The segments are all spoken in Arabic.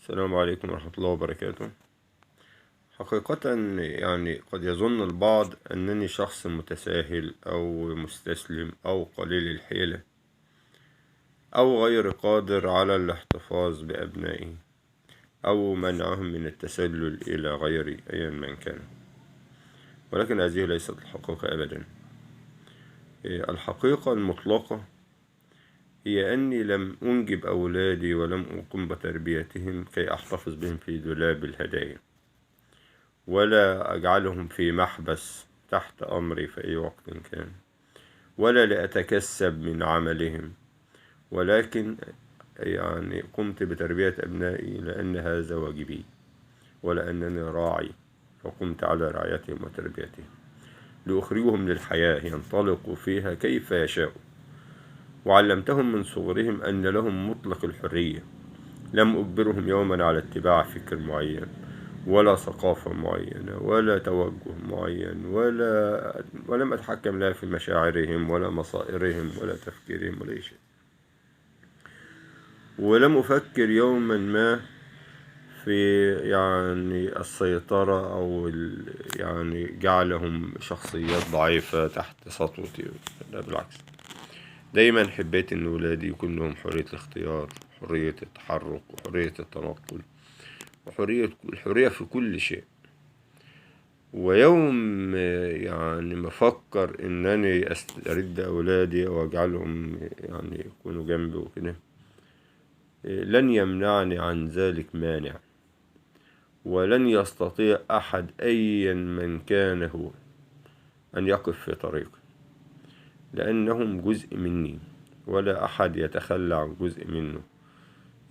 السلام عليكم ورحمة الله وبركاته. حقيقة قد يظن البعض أنني شخص متساهل أو مستسلم أو قليل الحيلة أو غير قادر على الاحتفاظ بأبنائي أو منعهم من التسلل إلى غيري أيا من كان، ولكن هذه ليست الحقيقة أبدا. الحقيقة المطلقة هي أني لم أنجب أولادي ولم أقم بتربيتهم كي أحتفظ بهم في دولاب الهدايا، ولا أجعلهم في محبس تحت أمري في أي وقت كان، ولا لأتكسب من عملهم، ولكن قمت بتربية أبنائي لأن هذا واجبي، ولأنني راعي فقمت على رعايتهم وتربيتهم لأخرجهم للحياة ينطلقوا فيها كيف يشاءوا. وعلمتهم من صغرهم أن لهم مطلق الحرية، لم أجبرهم يوما على اتباع فكر معين ولا ثقافة معينة ولا توجه معين، ولم أتحكم لا في مشاعرهم ولا مصائرهم ولا تفكيرهم ولا شيء. ولم أفكر يوما ما في السيطرة أو جعلهم شخصيات ضعيفة تحت سطوتي، لا بالعكس. دايما حبيت أن ولادي يكون لهم حرية الاختيار، حرية التحرك، وحرية التنقل، الحرية في كل شيء. ويوم ما أفكر أنني أسترد أولادي أو أجعلهم يكونوا جنبي وكده، لن يمنعني عن ذلك مانع، ولن يستطيع أحد أيا من كان هو أن يقف في طريقي، لأنهم جزء مني ولا أحد يتخلى عن جزء منه.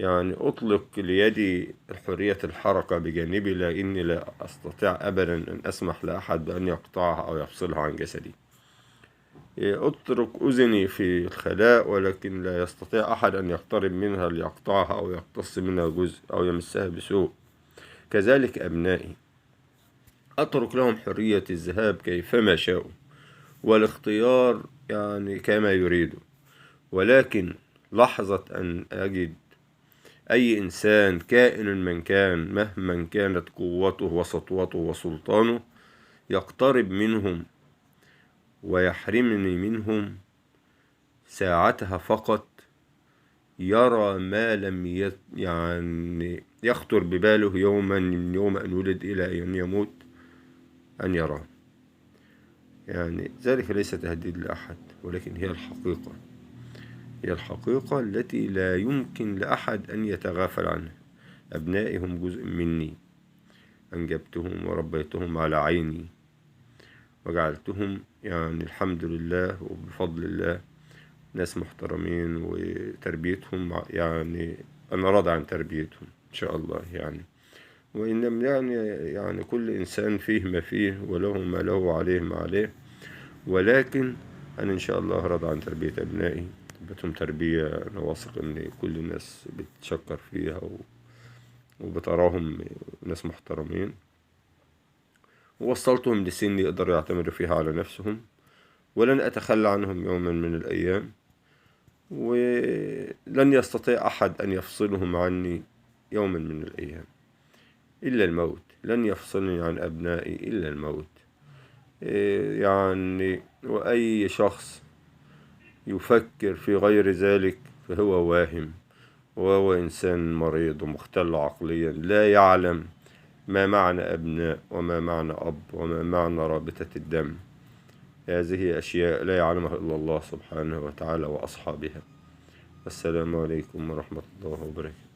أطلق ليدي حرية الحركة بجانبي، لأني لا أستطيع أبدا أن أسمح لأحد بأن يقطعها أو يفصلها عن جسدي. أترك أذني في الخلاء، ولكن لا يستطيع أحد أن يقترب منها ليقطعها أو يقتص منها جزء أو يمسها بسوء. كذلك أبنائي، أترك لهم حرية الذهاب كيفما شاءوا والاختيار كما يريدوا، ولكن لحظة أن أجد أي إنسان كائن من كان مهما كانت قوته وسطوته وسلطانه يقترب منهم ويحرمني منهم، ساعتها فقط يرى ما لم يخطر بباله يوم أن ولد إلى أن يموت أن يراه. ذلك ليس تهديد لأحد، ولكن هي الحقيقة التي لا يمكن لأحد أن يتغافل عنها. أبنائي هم جزء مني، أنجبتهم وربيتهم على عيني، وجعلتهم الحمد لله وبفضل الله ناس محترمين، وتربيتهم أنا راضي عن تربيتهم إن شاء الله. وإنما كل إنسان فيه ما فيه وله ما له وعليه ما عليه، ولكن أنا إن شاء الله راضي عن تربية أبنائي. تربيتهم تربية أنا واثق إن كل الناس بتشكر فيها وبتراهم ناس محترمين، ووصلتهم لسن يقدروا يعتمدوا فيها على نفسهم، ولن أتخلى عنهم يوما من الأيام، ولن يستطيع أحد أن يفصلهم عني يوما من الأيام إلا الموت. لن يفصلني عن أبنائي إلا الموت. وأي شخص يفكر في غير ذلك فهو واهم، وهو إنسان مريض ومختل عقليا، لا يعلم ما معنى أبناء وما معنى أب وما معنى رابطة الدم. هذه أشياء لا يعلمها إلا الله سبحانه وتعالى وأصحابها. السلام عليكم ورحمة الله وبركاته.